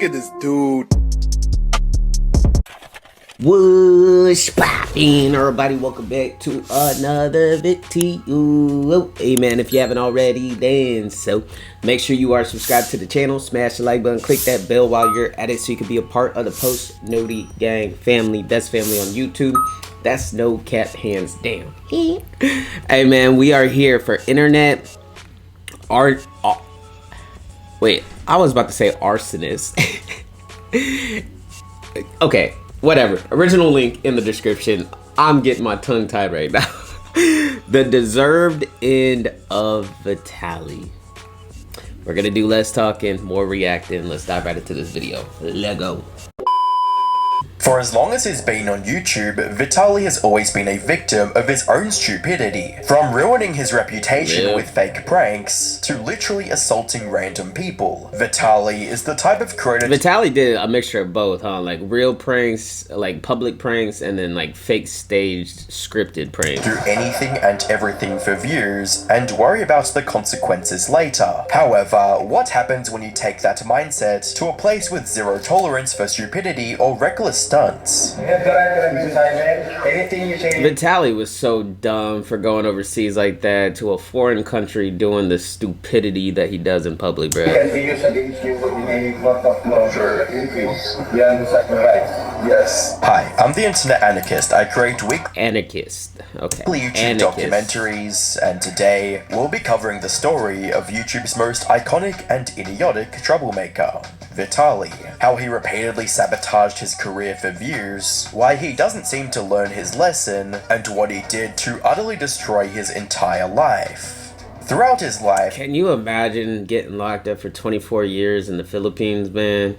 Look at this dude. What's poppin', everybody? Welcome back to another video. Hey man, if you haven't already done so, make sure you are subscribed to the channel, smash the like button, click that bell while you're at it so you can be a part of the Post Noti Gang family, best family on YouTube. That's no cap, hands down. Hey man, we are here for internet art. Wait, I was about to say arsonist. Okay. Whatever. Original link in the description. I'm getting my tongue tied right now. The Deserved End of Vitaly. We're gonna do less talking, more reacting. Let's dive right into this video. Let's go. For as long as he's been on YouTube, Vitaly has always been a victim of his own stupidity. From ruining his reputation with fake pranks, to literally assaulting random people. Vitaly is the type of creator— Vitaly did a mixture of both, huh? Like real pranks, like public pranks, and then like fake staged, scripted pranks. Do anything and everything for views, and worry about the consequences later. However, what happens when you take that mindset to a place with zero tolerance for stupidity or reckless stunts? Vitaly was so dumb for going overseas like that to a foreign country doing the stupidity that he does in public, bro. Yes. Hi, I'm the Internet Anarchist. I create weekly YouTube documentaries, and today we'll be covering the story of YouTube's most iconic and idiotic troublemaker, Vitaly. How he repeatedly sabotaged his career for views, why he doesn't seem to learn his lesson, and what he did to utterly destroy his entire life. Throughout his life— Can you imagine getting locked up for 24 years in the Philippines, man?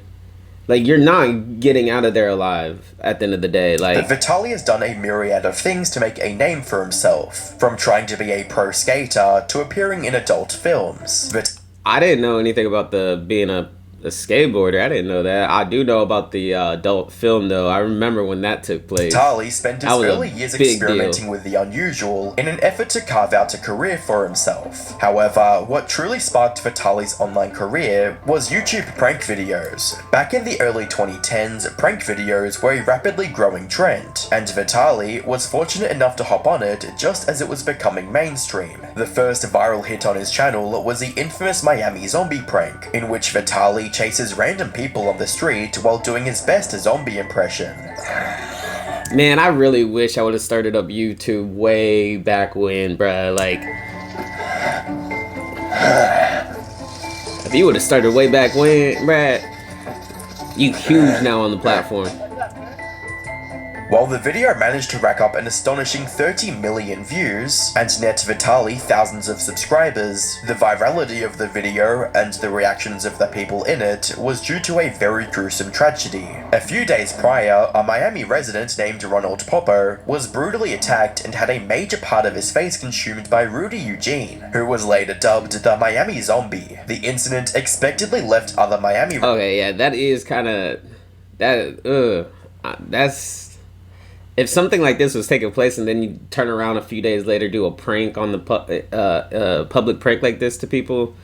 Like, you're not getting out of there alive at the end of the day. Like, Vitaly has done a myriad of things to make a name for himself, from trying to be a pro skater to appearing in adult films. I didn't know anything about being a skateboarder. I didn't know that. I do know about the adult film, though. I remember when that took place. Vitaly spent his early years experimenting with the unusual in an effort to carve out a career for himself. However, what truly sparked Vitaly's online career was YouTube prank videos. Back in the early 2010s, prank videos were a rapidly growing trend, and Vitaly was fortunate enough to hop on it just as it was becoming mainstream. The first viral hit on his channel was the infamous Miami zombie prank, in which Vitaly chases random people on the street while doing his best zombie impression. Man, I really wish I would have started up YouTube way back when, bruh. Like, if you would have started way back when, bruh, you huge now on the platform. While the video managed to rack up an astonishing 30 million views and net Vitaly thousands of subscribers, the virality of the video and the reactions of the people in it was due to a very gruesome tragedy. A few days prior, a Miami resident named Ronald Popper was brutally attacked and had a major part of his face consumed by Rudy Eugene, who was later dubbed the Miami Zombie. The incident expectedly left other Miami— Okay, yeah, that is kind of— that's— if something like this was taking place and then you turn around a few days later, do a prank on the public prank like this to people,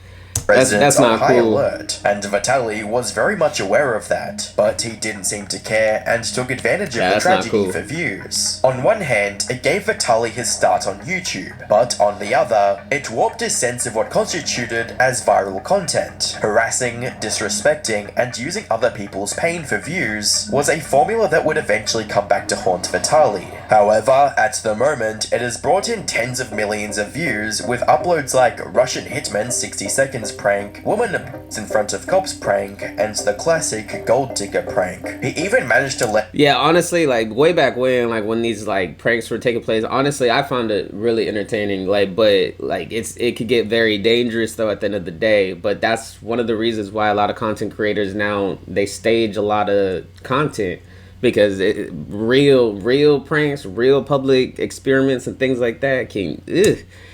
that's not cool. Alert, and Vitaly was very much aware of that, but he didn't seem to care and took advantage of the tragedy for views. On one hand, it gave Vitaly his start on YouTube, but on the other, it warped his sense of what constituted as viral content. Harassing, disrespecting, and using other people's pain for views was a formula that would eventually come back to haunt Vitaly. However, at the moment, it has brought in tens of millions of views with uploads like Russian Hitman 60 Seconds prank, woman in front of cops prank, and the classic gold digger prank. He even managed to let— Yeah, honestly, like way back when, like when these like pranks were taking place, honestly, I found it really entertaining. Like, but like it could get very dangerous though at the end of the day. But that's one of the reasons why a lot of content creators now, they stage a lot of content. Because real pranks, real public experiments and things like that can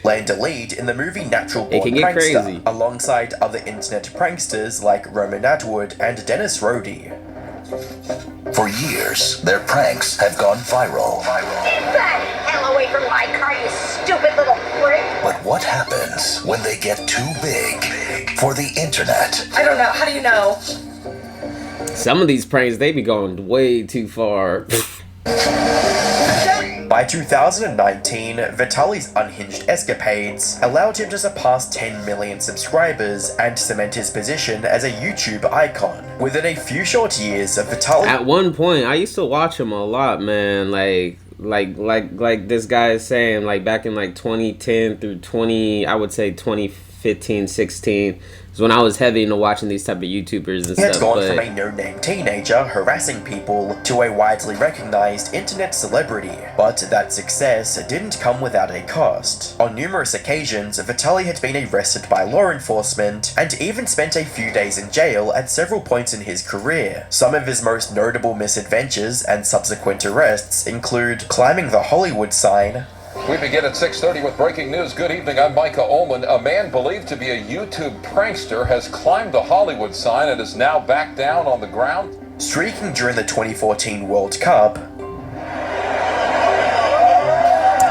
land a lead in the movie Natural Born It can get Prankster, crazy. alongside other internet pranksters like Roman Atwood and Dennis Rohde. For years, their pranks have gone viral. Get the hell away from my car, you stupid little prick! But what happens when they get too big for the internet? I don't know. How do you know? Some of these pranks, they be going way too far. By 2019, Vitaly's unhinged escapades allowed him to surpass 10 million subscribers and cement his position as a YouTube icon. Within a few short years of Vitaly... At one point, I used to watch him a lot, man. Like this guy is saying, like back in like 2010 through 2015, 16. Is when I was heavy into watching these type of YouTubers and He had stuff. gone from a no-name teenager harassing people to a widely recognized internet celebrity, but that success didn't come without a cost. On numerous occasions, Vitaly had been arrested by law enforcement and even spent a few days in jail at several points in his career. Some of his most notable misadventures and subsequent arrests include climbing the Hollywood sign. We begin at 6:30 with breaking news. Good evening, I'm Micah Ullman. A man believed to be a YouTube prankster has climbed the Hollywood sign and is now back down on the ground. Streaking during the 2014 World Cup.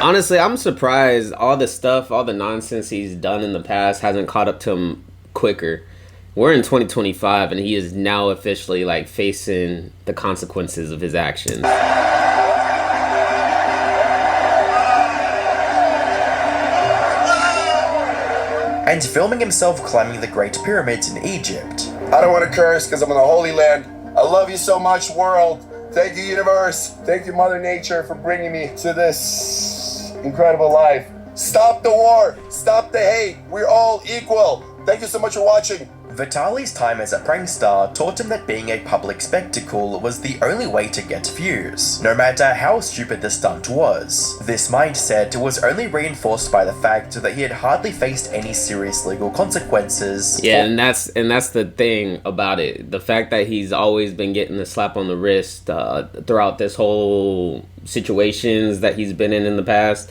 Honestly, I'm surprised all the stuff, all the nonsense he's done in the past hasn't caught up to him quicker. We're in 2025 and he is now officially like facing the consequences of his actions. And filming himself climbing the Great Pyramids in Egypt. I don't want to curse because I'm in the Holy Land. I love you so much, world. Thank you, universe. Thank you, Mother Nature, for bringing me to this incredible life. Stop the war. Stop the hate. We're all equal. Thank you so much for watching. Vitaly's time as a prankster taught him that being a public spectacle was the only way to get views, no matter how stupid the stunt was. This mindset was only reinforced by the fact that he had hardly faced any serious legal consequences. Yeah, and that's the thing about it. The fact that he's always been getting the slap on the wrist throughout this whole situations that he's been in the past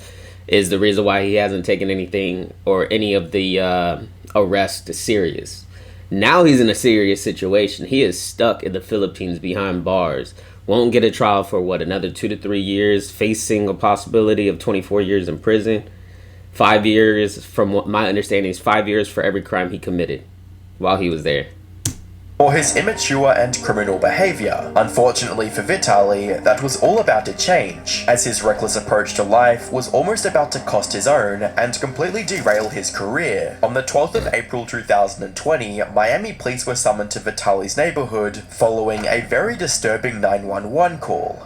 is the reason why he hasn't taken anything or any of the arrests serious. Now he's in a serious situation. He is stuck in the Philippines behind bars. Won't get a trial for what, another 2 to 3 years, facing a possibility of 24 years in prison. 5 years, from what my understanding is 5 years for every crime he committed while he was there. For his immature and criminal behavior. Unfortunately for Vitaly, that was all about to change, as his reckless approach to life was almost about to cost his own and completely derail his career. On the 12th of April 2020, Miami police were summoned to Vitaly's neighborhood following a very disturbing 911 call.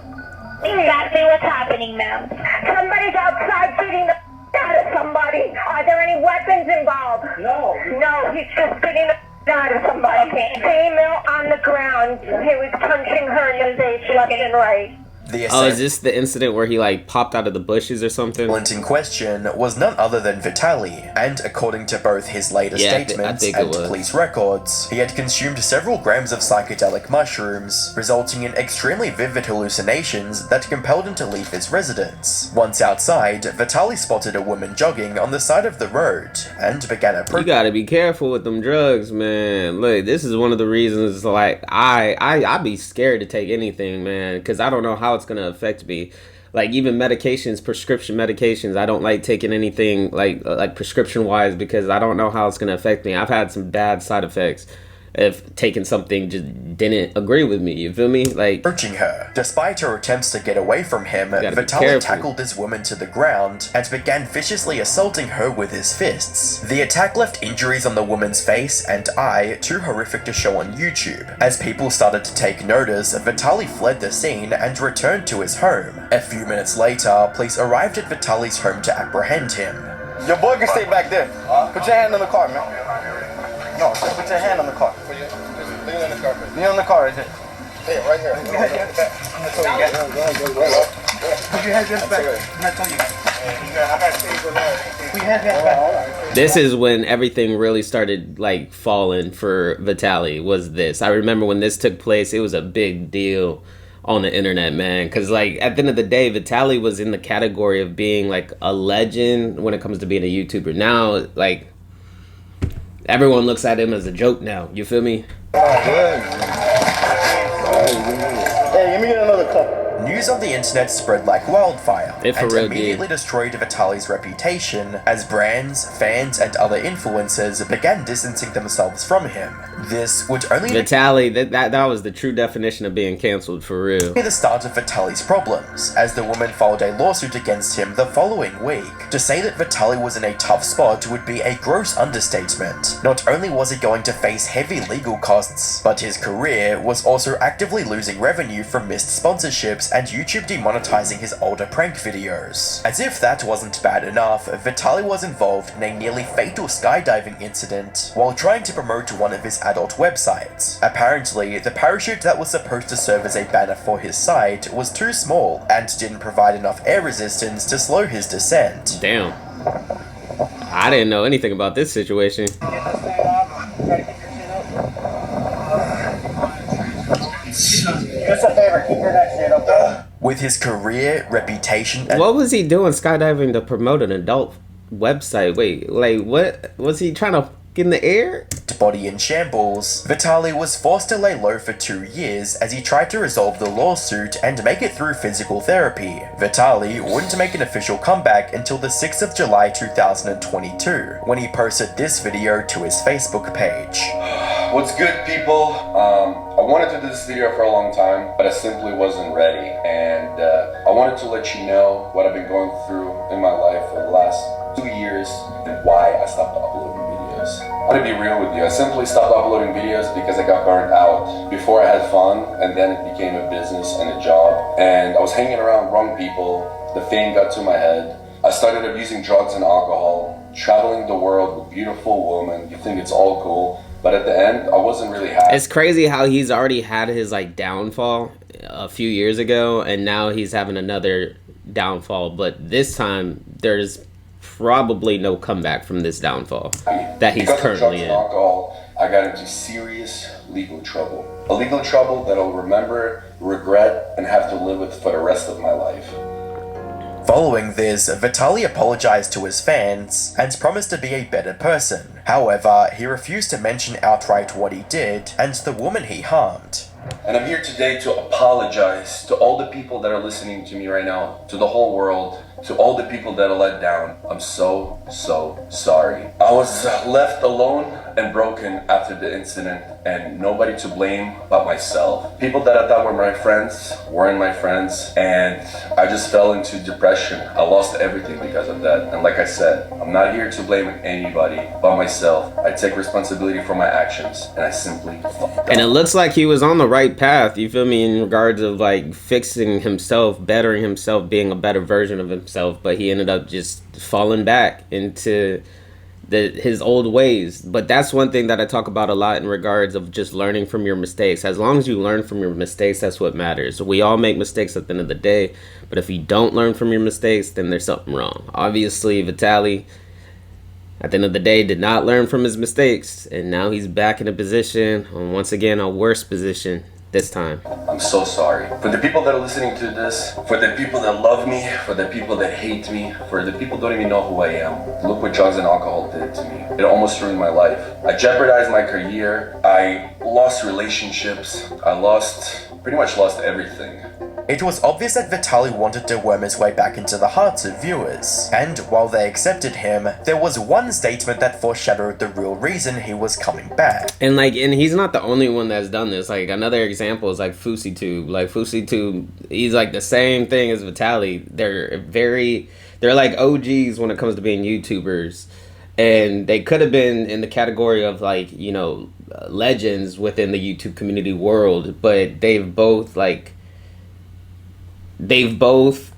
Exactly what's happening, ma'am. Somebody's outside beating the out of somebody. Are there any weapons involved? No. No, he's just beating the out of somebody. Okay. Female on the ground. He was punching her in the face left and right. Oh, is this the incident where he like popped out of the bushes or something? The in question was none other than Vitaly, and according to both his later statements and police records, he had consumed several grams of psychedelic mushrooms, resulting in extremely vivid hallucinations that compelled him to leave his residence. Once outside, Vitaly spotted a woman jogging on the side of the road and began approaching. You gotta be careful with them drugs, man. Look, this is one of the reasons like I'd be scared to take anything, man, because I don't know how it's gonna affect me. Like even medications, prescription medications, I don't like taking anything like prescription wise because I don't know how it's gonna affect me. I've had some bad side effects if taking something just didn't agree with me, you feel me? Like approaching her. Despite her attempts to get away from him, Vitaly tackled this woman to the ground and began viciously assaulting her with his fists. The attack left injuries on the woman's face and eye too horrific to show on YouTube. As people started to take notice, Vitaly fled the scene and returned to his home. A few minutes later, police arrived at Vitaly's home to apprehend him. Your boy can stay back there. Put your hand on the car, man. No, put your hand on the car. Lean on the car. Lean on the car, is it? Yeah, right here. Put your head just back. I told you. Put your head back. This is when everything really started like falling for Vitaly. Was this? I remember when this took place, it was a big deal on the internet, man, because like at the end of the day, Vitaly was in the category of being like a legend when it comes to being a YouTuber. Now, like everyone looks at him as a joke now. You feel me? Hey, let me get another cup. News on the internet spread like wildfire. and immediately destroyed Vitaly's reputation as brands, fans, and other influencers began distancing themselves from him. This would only Vitaly, that was the true definition of being cancelled for real. be the start of Vitaly's problems, as the woman filed a lawsuit against him the following week. To say that Vitaly was in a tough spot would be a gross understatement. Not only was he going to face heavy legal costs, but his career was also actively losing revenue from missed sponsorships and YouTube demonetizing his older prank videos. As if that wasn't bad enough, Vitaly was involved in a nearly fatal skydiving incident while trying to promote one of his adult websites. Apparently, the parachute that was supposed to serve as a banner for his site was too small and didn't provide enough air resistance to slow his descent. Damn. I didn't know anything about this situation. With his career, reputation, and What was he doing skydiving to promote an adult website? Wait, like what? Was he trying to get in the air? body in shambles, Vitaly was forced to lay low for 2 years as he tried to resolve the lawsuit and make it through physical therapy. Vitaly wouldn't make an official comeback until the 6th of July 2022, when he posted this video to his Facebook page. What's good, people? I wanted to do this video for a long time, but I simply wasn't ready, and I wanted to let you know what I've been going through in my life for the last 2 years and why I stopped uploading videos. I'm gonna be real with you. I simply stopped uploading videos because I got burnt out. Before I had fun, and then it became a business and a job, and I was hanging around wrong people. The fame got to my head. I started abusing drugs and alcohol, traveling the world with beautiful women. You think it's all cool, but at the end, I wasn't really happy. It's crazy how he's already had his like downfall a few years ago, and now he's having another downfall. But this time, there's probably no comeback from this downfall that he's Because currently of drugs in. and alcohol, I got into serious legal trouble. A legal trouble that I'll remember, regret, and have to live with for the rest of my life. Following this, Vitaly apologized to his fans and promised to be a better person. However, he refused to mention outright what he did and the woman he harmed. And I'm here today to apologize to all the people that are listening to me right now, to the whole world, to all the people that are let down. I'm so sorry. I was left alone and broken after the incident, and nobody to blame but myself. People that I thought were my friends weren't my friends, and I just fell into depression. I lost everything because of that. And like I said, I'm not here to blame anybody but myself. I take responsibility for my actions, and I simply fucked up. And it looks like he was on the right path, you feel me, in regards of like fixing himself, bettering himself, being a better version of himself, but he ended up just falling back into his old ways. But that's one thing that I talk about a lot in regards of just learning from your mistakes. As long as you learn from your mistakes, that's what matters. We all make mistakes at the end of the day, but if you don't learn from your mistakes, then there's something wrong. Obviously, Vitaly, at the end of the day, did not learn from his mistakes, and now he's back in a position, once again, a worse position this time. I'm so sorry. For the people that are listening to this, for the people that love me, for the people that hate me, for the people that don't even know who I am. Look what drugs and alcohol did to me. It almost ruined my life. I jeopardized my career. I lost relationships. I pretty much lost everything. It was obvious that Vitaly wanted to worm his way back into the hearts of viewers, and while they accepted him, there was one statement that foreshadowed the real reason he was coming back. And he's not the only one that's done this. Like, another example is like FouseyTube. Like, FouseyTube, he's like the same thing as Vitaly. They're like OGs when it comes to being YouTubers. And they could have been in the category of like, you know, legends within the YouTube community world, but they've both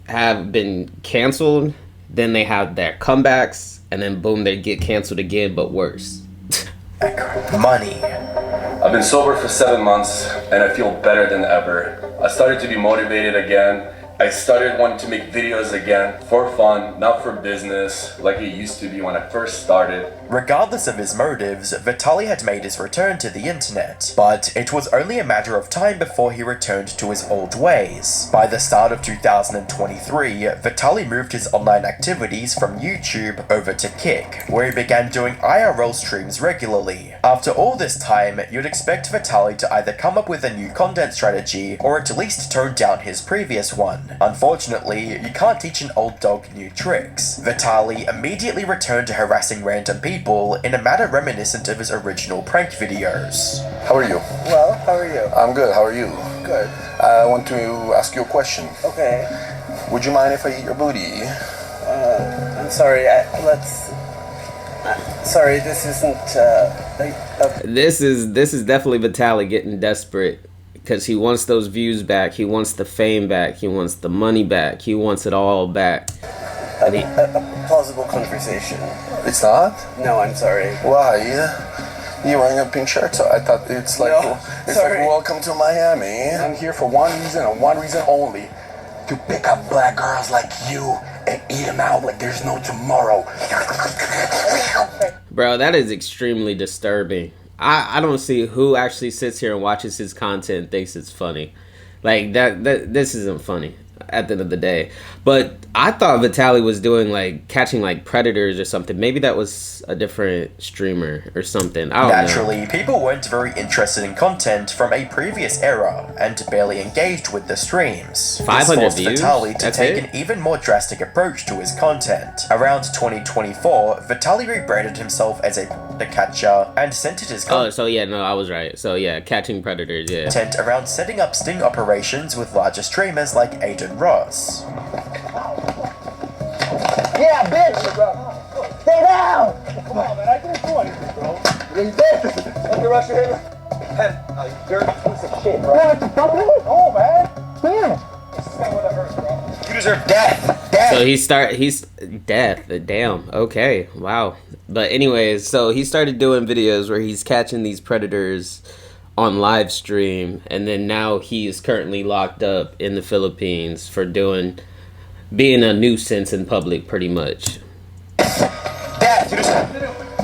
have been canceled, then they have their comebacks, and then boom, they get canceled again, but worse. Money. I've been sober for 7 months, and I feel better than ever. I started to be motivated again. I started wanting to make videos again for fun, not for business, like it used to be when I first started. Regardless of his motives, Vitaly had made his return to the internet, but it was only a matter of time before he returned to his old ways. By the start of 2023, Vitaly moved his online activities from YouTube over to Kick, where he began doing IRL streams regularly. After all this time, you'd expect Vitaly to either come up with a new content strategy or at least tone down his previous one. Unfortunately, you can't teach an old dog new tricks. Vitaly immediately returned to harassing random people in a manner reminiscent of his original prank videos. How are you? Well, how are you? I'm good. How are you? Good. I want to ask you a question. Okay. Would you mind if I eat your booty? I'm sorry. Sorry, this isn't. This is definitely Vitaly getting desperate because he wants those views back. He wants the fame back. He wants the money back. He wants it all back. A plausible conversation. It's not? No, I'm sorry. Why? You're wearing a pink shirt, so I thought it's like, No, it's sorry. like welcome to Miami. I'm here for one reason and one reason only. To pick up black girls like you and eat them out like there's no tomorrow. Bro, that is extremely disturbing. I don't see who actually sits here and watches his content and thinks it's funny. Like, this isn't funny at the end of the day. But I thought Vitaly was doing, like, catching, like, predators or something. Maybe that was a different streamer or something. I don't know. Naturally, people weren't very interested in content from a previous era and barely engaged with the streams. 500 This forced views? Vitaly to That's take it? an even more drastic approach to his content. Around 2024, Vitaly rebranded himself as a predator catcher and centered his Oh, so yeah, no, I was right. So yeah, catching predators, yeah. content around setting up sting operations with larger streamers like Aiden Ross. Yeah, bitch! Stay down! Come on, man, I didn't do anything, bro. You did! Like you rush your head. Dirty piece of shit, bro. What the fuck? No, man. Damn! This is not what I heard, bro. You deserve death. Death. So he's death. Damn. Okay. Wow. But anyways, so he started doing videos where he's catching these predators on live stream, and then now he is currently locked up in the Philippines for being a nuisance in public, pretty much. Death. You deserve.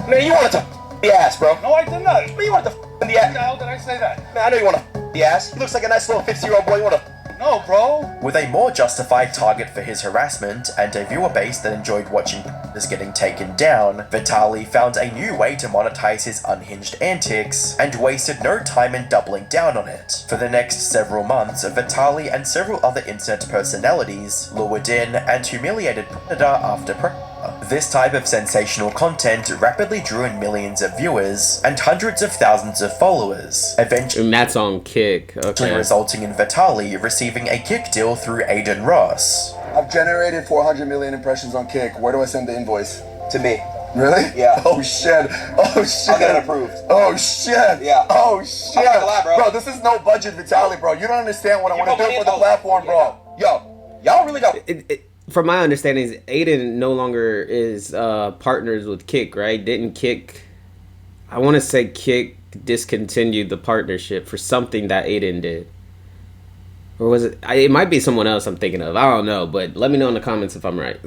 Man, you wanted to the ass, bro. No, I did not. Man, you wanted to in the ass. How the hell did I say that? Man, I know you want to the ass. He looks like a nice little 50-year-old boy. You want to. No, bro. With a more justified target for his harassment and a viewer base that enjoyed watching predators getting taken down, Vitaly found a new way to monetize his unhinged antics and wasted no time in doubling down on it. For the next several months, Vitaly and several other internet personalities lured in and humiliated predator after predator. This type of sensational content rapidly drew in millions of viewers and hundreds of thousands of followers, eventually And that's on Kick. Okay. resulting in Vitaly receiving a Kick deal through Aiden Ross. I've generated 400 million impressions on Kick. Where do I send the invoice? To me. Really? Yeah. Oh shit. Oh shit. I'll get it approved. Oh shit. Yeah. Oh shit. I'm not gonna lie, bro. This is no budget, Vitaly, bro. You don't understand what I want to do for the platform, bro. Yo, y'all really don't. From my understanding, Aiden no longer is partners with Kick, right? Didn't Kick... I want to say Kick discontinued the partnership for something that Aiden did. Or was it... It might be someone else I'm thinking of. I don't know, but let me know in the comments if I'm right.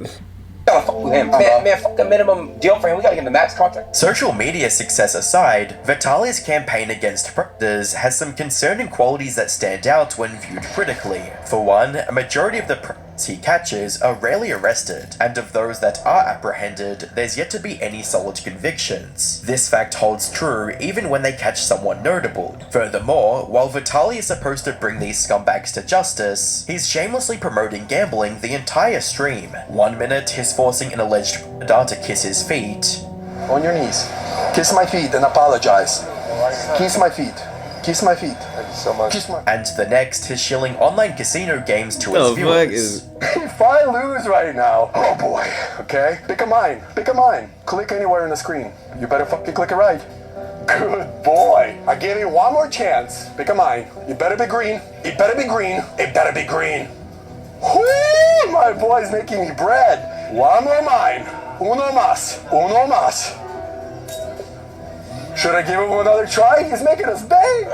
Gotta fuck with him. Man, fuck the minimum deal for him. We gotta get the max contract. Social media success aside, Vitaly's campaign against predators has some concerning qualities that stand out when viewed critically. For one, a majority of the predators he catches are rarely arrested, and of those that are apprehended, there's yet to be any solid convictions. This fact holds true even when they catch someone notable. Furthermore, while Vitaly is supposed to bring these scumbags to justice, he's shamelessly promoting gambling the entire stream. 1 minute, he's forcing an alleged predator to kiss his feet. On your knees. Kiss my feet and apologize. Kiss my feet. Kiss my feet. Thank you so much. Kiss my. And the next, he's shilling online casino games to his The fuck viewers. is... If I lose right now, oh boy, okay? Pick a mine. Pick a mine. Click anywhere on the screen. You better fucking click it right. Good boy. I give you one more chance. Pick a mine. You better be green. It better be green. It better be green. Whoo! My boy's making me bread. One more mine. Uno mas. Uno mas. Should I give him another try? He's making us bang.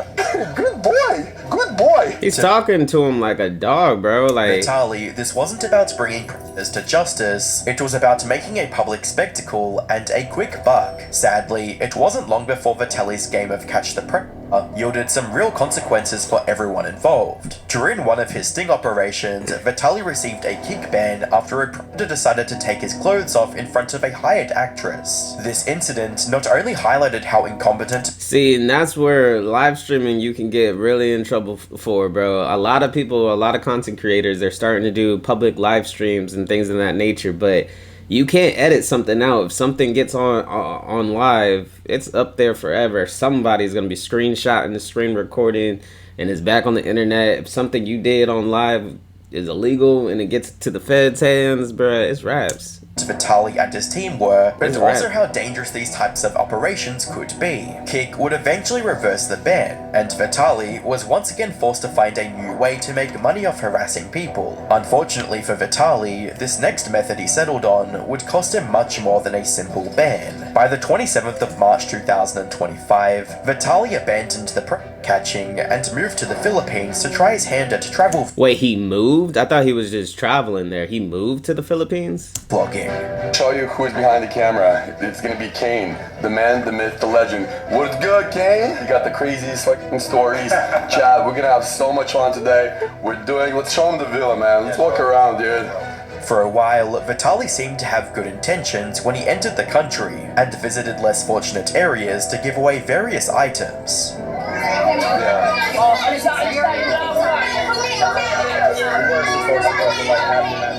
Good boy. Good boy. He's talking to him like a dog, bro. Like, Vitaly, this wasn't about bringing prisoners to justice. It was about making a public spectacle and a quick buck. Sadly, it wasn't long before Vitaly's game of catch the predator yielded some real consequences for everyone involved. During one of his sting operations, Vitaly received a kick ban after a predator decided to take his clothes off in front of a hired actress. This incident not only highlighted how incompetent— see, and that's where live streaming you can get really in trouble for, bro. A lot of people, a lot of content creators, they're starting to do public live streams and things of that nature, but you can't edit something out. If something gets on live, it's up there forever. Somebody's gonna be screenshotting the screen recording and it's back on the internet. If something you did on live is illegal and it gets to the feds' hands, bruh, it's raps. Vitaly and his team were, but also how dangerous these types of operations could be. Kick would eventually reverse the ban, and Vitaly was once again forced to find a new way to make money off harassing people. Unfortunately for Vitaly, this next method he settled on would cost him much more than a simple ban. By the 27th of March 2025, Vitaly abandoned the catching and moved to the Philippines to try his hand at travel— Wait, he moved? I thought he was just traveling there. He moved to the Philippines? vlogging. Show you who's behind the camera. It's gonna be Kane, the man, the myth, the legend. What's good, Kane? You got the craziest fucking stories. Chad, we're gonna have so much fun today. Let's show him the villa, man. Let's walk around, dude. For a while, Vitaly seemed to have good intentions when he entered the country and visited less fortunate areas to give away various items.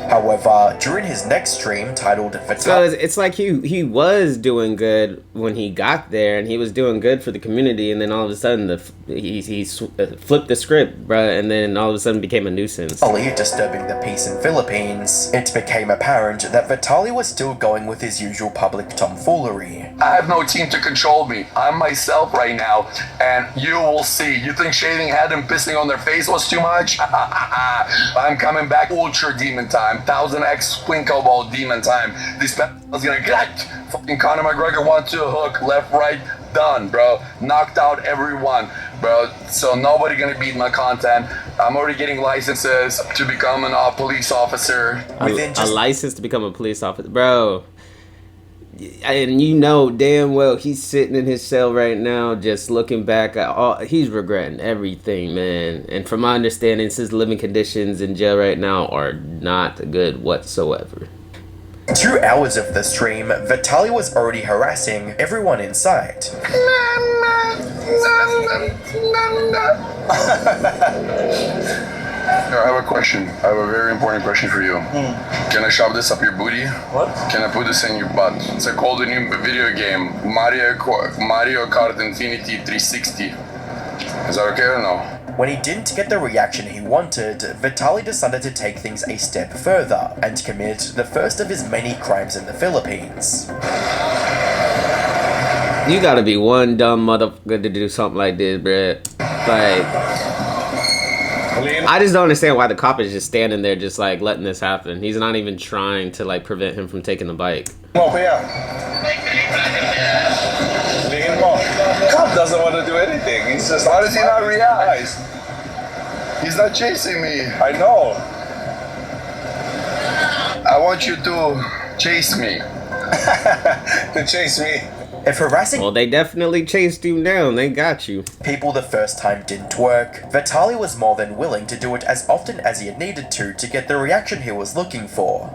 However, during his next stream titled Vitaly— So it's like he was doing good when he got there, and he was doing good for the community, and then all of a sudden he flipped the script, bruh, and then all of a sudden became a nuisance. Disturbing the peace in Philippines, it became apparent that Vitaly was still going with his usual public tomfoolery. I have no team to control me. I'm myself right now, and you will see. You think shaving head and pissing on their face was too much? I'm coming back ultra demon time. 1000x Twinkle Ball demon time. This is gonna get fucking Conor McGregor 1-2 hook, left, right, done, bro. Knocked out everyone, bro. So nobody gonna beat my content. I'm already getting licenses to become a police officer. A license to become a police officer, bro. And you know damn well he's sitting in his cell right now just looking back at all. He's regretting everything, man. And from my understanding, his living conditions in jail right now are not good whatsoever. 2 hours of the stream, Vitaly was already harassing everyone in sight. I have a question. I have a very important question for you. Can I shove this up your booty? What? Can I put this in your butt? It's called a new video game, Mario Kart Infinity 360. Is that okay or no? When he didn't get the reaction he wanted, Vitaly decided to take things a step further and commit the first of his many crimes in the Philippines. You gotta be one dumb motherfucker to do something like this, bruh. Like, I just don't understand why the cop is just standing there just like letting this happen. He's not even trying to like prevent him from taking the bike. Cop doesn't want to do anything. He's just— Why does he not react? He's not chasing me. I know. I want you to chase me. To chase me. If harassing Well, they definitely chased you down. They got you. people the first time didn't work, Vitaly was more than willing to do it as often as he had needed to get the reaction he was looking for.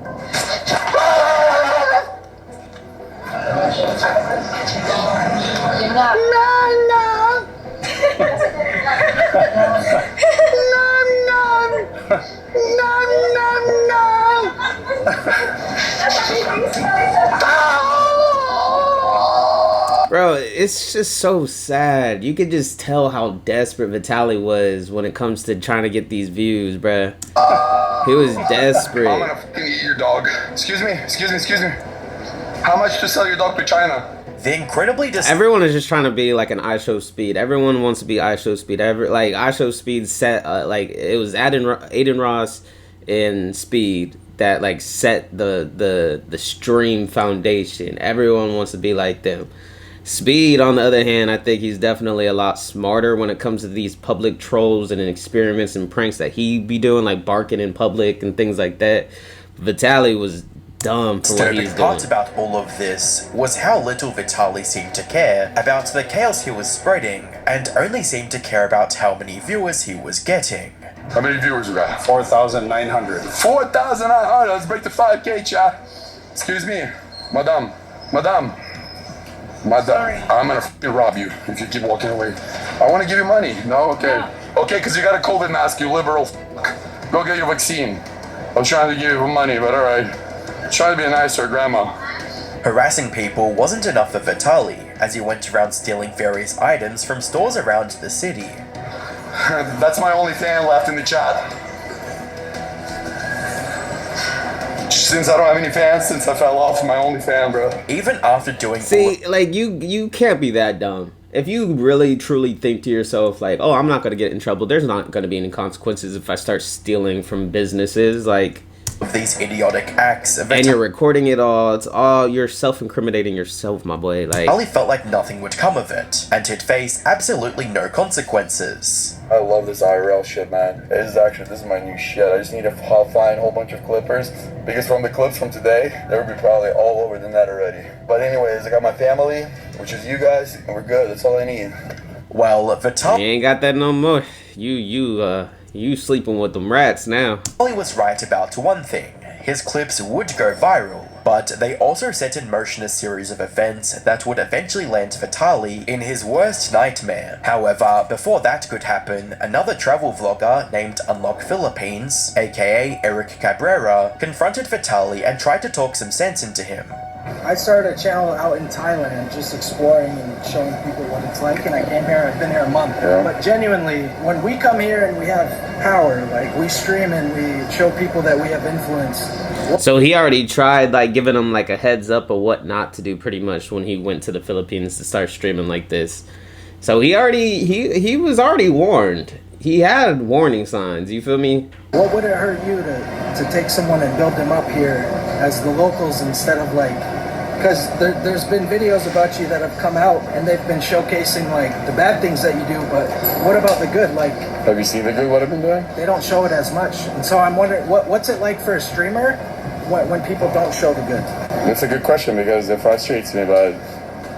Bro, it's just so sad. You could just tell how desperate Vitaly was when it comes to trying to get these views, bruh. He was desperate. I'm gonna fucking eat your dog. Excuse me. How much to sell your dog to China? The incredibly Everyone is just trying to be like an iShowSpeed. Everyone wants to be iShowSpeed. Like iShowSpeed set, like it was Aiden Ross and Speed that like set the stream foundation. Everyone wants to be like them. Speed, on the other hand, I think he's definitely a lot smarter when it comes to these public trolls and experiments and pranks that he be doing, like barking in public and things like that. Vitaly was dumb for what he's doing. The part about all of this was how little Vitaly seemed to care about the chaos he was spreading, and only seemed to care about how many viewers he was getting. How many viewers we got? 4,900. 4,900. Let's break the 5K, chat. Excuse me, madam. I'm gonna f***ing rob you if you keep walking away. I want to give you money. No, okay. Okay, because you got a COVID mask, you liberal f***. Go get your vaccine. I was trying to give you money, but all right. Try to be a nicer grandma. Harassing people wasn't enough for Vitaly, as he went around stealing various items from stores around the city. That's my only fan left in the chat. Since I don't have any fans, since I fell off my only fan, bro. Even after doing... See, like, you can't be that dumb. If you really, truly think to yourself, like, oh, I'm not going to get in trouble, there's not going to be any consequences if I start stealing from businesses, like... of these idiotic acts... and you're recording it all, it's all... you're self-incriminating yourself, my boy, like... Vitaly felt like nothing would come of it, and he'd face absolutely no consequences. I love this IRL shit, man. This is my new shit. I just need to find a whole bunch of clippers, because from the clips from today, they would be probably all over the net already. But anyways, I got my family, which is you guys, and we're good. That's all I need. Well, Vitaly... you ain't got that no more. You sleeping with them rats now. Vitaly was right about one thing. His clips would go viral. But they also set in motion a series of events that would eventually land Vitaly in his worst nightmare. However, before that could happen, another travel vlogger named Unlock Philippines, aka Eric Cabrera, confronted Vitaly and tried to talk some sense into him. I started a channel out in Thailand, just exploring and showing people what it's like, and I came here, I've been here a month. Yeah. But genuinely, when we come here and we have power, like we stream and we show people that we have influence. So he already tried like giving them like a heads up of what not to do pretty much when he went to the Philippines to start streaming like this. So he was already warned. He had warning signs, you feel me? What would it hurt you to take someone and build them up here as the locals instead of like, because there's been videos about you that have come out and they've been showcasing like the bad things that you do, but what about the good? Like, have you seen the good, what I've been doing? They don't show it as much. And so I'm wondering, what's it like for a streamer when people don't show the good? That's a good question because it frustrates me, but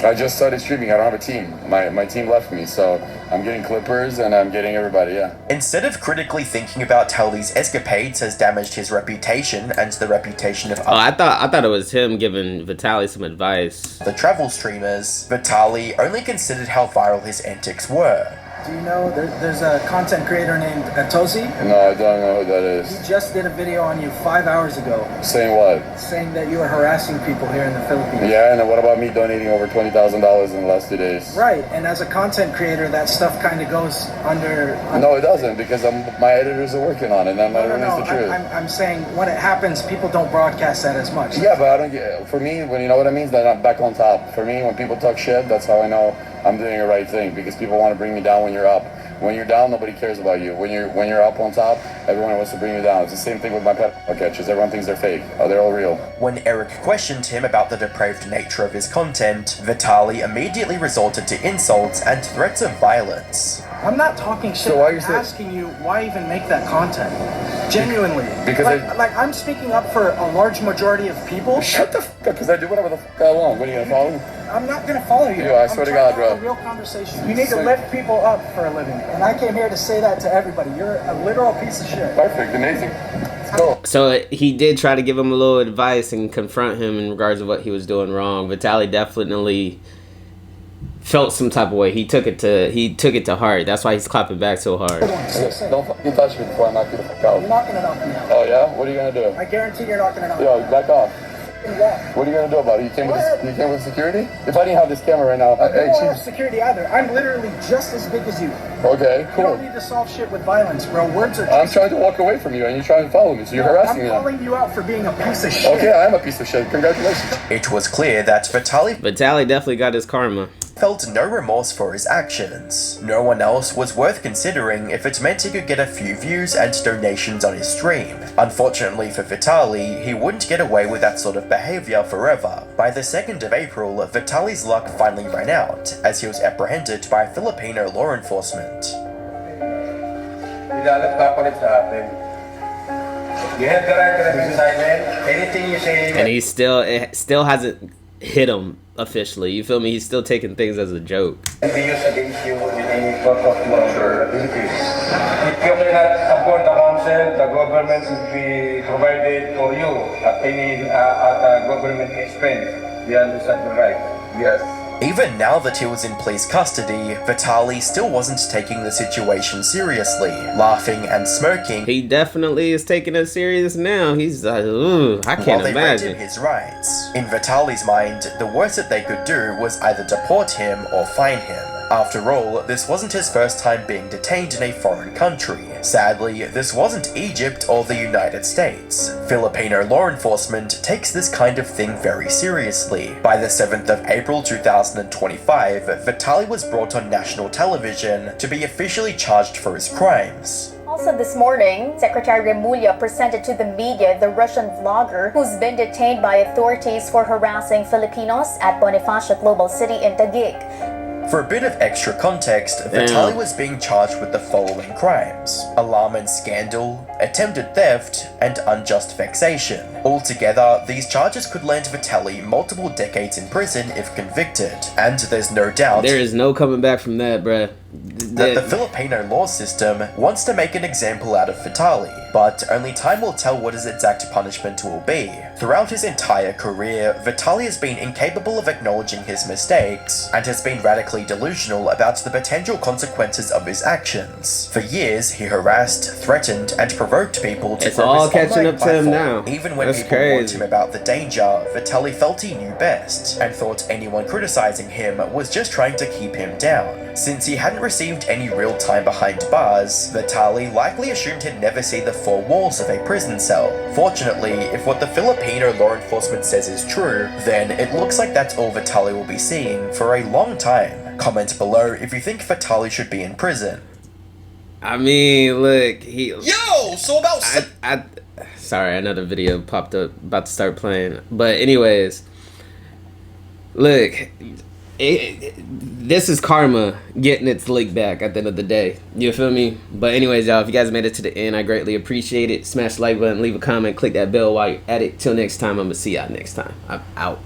I just started streaming. I don't have a team. My team left me, so I'm getting clippers and I'm getting everybody, yeah. Instead of critically thinking about how these escapades has damaged his reputation and the reputation of I thought it was him giving Vitaly some advice. The travel streamers, Vitaly only considered how viral his antics were. Do you know there's a content creator named Atozi? No, I don't know who that is. He just did a video on you 5 hours ago. Saying what? Saying that you were harassing people here in the Philippines. Yeah, and what about me donating over $20,000 in the last 2 days? Right, and as a content creator, that stuff kind of goes under... No, it doesn't, because my editors are working on it, and I'm not releasing the truth. I'm saying when it happens, people don't broadcast that as much. Yeah, but I don't get... For me, when you know what I mean, they're not back on top. For me, when people talk shit, that's how I know I'm doing the right thing, because people want to bring me down when you're up. When you're down, nobody cares about you. When you're up on top, everyone wants to bring you down. It's the same thing with my pet catches. Everyone thinks they're fake. Oh, they're all real. When Eric questioned him about the depraved nature of his content, Vitaly immediately resorted to insults and threats of violence. I'm not talking shit. So I'm asking you, why even make that content? Genuinely. Because I'm speaking up for a large majority of people. Shut the f*** up, because I do whatever the f*** I want. What, are you going to follow me? I'm not going to follow you. I swear to God, bro. A real conversation. You need to lift people up for a living. And I came here to say that to everybody. You're a literal piece of shit. Perfect. Amazing. Let's go. So he did try to give him a little advice and confront him in regards to what he was doing wrong. Vitaly definitely felt some type of way. He took it to heart. That's why he's clapping back so hard. Don't fucking touch me before I knock you the fuck out. You're not going to knock me out. Oh yeah? What are you going to do? I guarantee you're not going to knock me out. Yo, back off. Yeah. What are you going to do about it? You came with security? If I didn't have this camera right now... I don't have security either. I'm literally just as big as you. Okay, cool. You don't need to solve shit with violence, bro. Words are... I'm trying to walk away from you and you're trying to follow me, so you're harassing me. I'm calling you out for being a piece of shit. Okay, I am a piece of shit. Congratulations. It was clear that Vitaly definitely got his karma. felt no remorse for his actions. No one else was worth considering if it meant he could get a few views and donations on his stream. Unfortunately for Vitaly, he wouldn't get away with that sort of behavior forever. By the 2nd of April, Vitaly's luck finally ran out, as he was apprehended by Filipino law enforcement. And he still hasn't hit him officially. You feel me? He's still taking things as a joke. If you cannot support the council, the government will be provided for you at any government expense. You understand the right? Yes. Even now that he was in police custody, Vitaly still wasn't taking the situation seriously, laughing and smirking. He definitely is taking it serious now. He's like, ooh, I can't while they imagine. read him his rights. In Vitaly's mind, the worst that they could do was either deport him or fine him. After all, this wasn't his first time being detained in a foreign country. Sadly, this wasn't Egypt or the United States. Filipino law enforcement takes this kind of thing very seriously. By the 7th of April 2025, Vitaly was brought on national television to be officially charged for his crimes. Also this morning, Secretary Remulla presented to the media the Russian vlogger who's been detained by authorities for harassing Filipinos at Bonifacio Global City in Taguig. For a bit of extra context, Vitaly was being charged with the following crimes: alarm and scandal, attempted theft, and unjust vexation. Altogether, these charges could land Vitaly multiple decades in prison if convicted. And there's no doubt there is no coming back from that, bruh. That the Filipino law system wants to make an example out of Vitaly, but only time will tell what his exact punishment will be. Throughout his entire career, Vitaly has been incapable of acknowledging his mistakes, and has been radically delusional about the potential consequences of his actions. For years, he harassed, threatened, and provoked people to it's all catching up to him now. Even when That's people crazy. warned him about the danger, Vitaly felt he knew best, and thought anyone criticizing him was just trying to keep him down. Since he hadn't received any real time behind bars, Vitaly likely assumed he'd never see the four walls of a prison cell. Fortunately, if what the Filipino law enforcement says is true, then it looks like that's all Vitaly will be seeing for a long time. Comment below if you think Vitaly should be in prison. I mean, look, so about sorry, another video popped up, about to start playing. But anyways, look, this is karma getting its lick back at the end of the day. You feel me? But anyways, y'all, if you guys made it to the end, I greatly appreciate it. Smash the like button, leave a comment, click that bell while you're at it. Till next time, I'm gonna see y'all next time. I'm out.